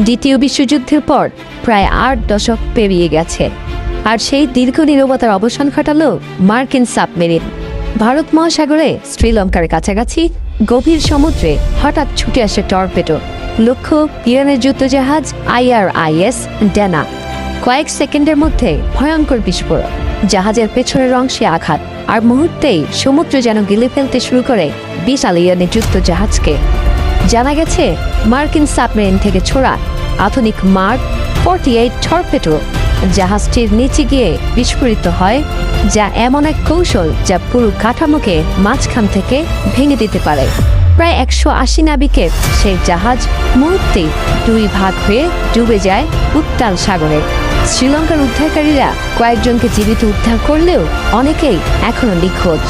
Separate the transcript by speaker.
Speaker 1: দ্বিতীয় বিশ্বযুদ্ধের পর প্রায় ৮ দশক পেরিয়ে গেছে, আর সেই দীর্ঘ নীরবতার অবসান ঘটালো মার্কিন সাবমেরিন। ভারত মহাসাগরে শ্রীলঙ্কার কাছাকাছি গভীর সমুদ্রে হঠাৎ ছুটে আসে টর্পেডো। লক্ষ্য ইরানের যুদ্ধজাহাজ IRIS ড্যানা। কয়েক সেকেন্ডের মধ্যে ভয়ঙ্কর বিস্ফোরণ, জাহাজের পেছনের অংশে আঘাত, আর মুহূর্তেই সমুদ্র যেন গিলে ফেলতে শুরু করে বিশাল ইরানের যুদ্ধজাহাজকে। জানা গেছে মার্কিন সাবমেরিন থেকে ছোড়া আধুনিক মার্ক 48 টর্পেডো জাহাজটির নিচে গিয়ে বিস্ফোরিত হয়, যা এমন এক কৌশল যা পুরো কাঠামোকে মাঝখান থেকে ভেঙে দিতে পারে। প্রায় 180 নাবিকের সেই জাহাজ মুহূর্তেই 2 ভাগ হয়ে ডুবে যায় উত্তাল সাগরে। শ্রীলঙ্কার উদ্ধারকারীরা কয়েকজনকে জীবিত উদ্ধার করলেও অনেকেই এখনো নিখোঁজ।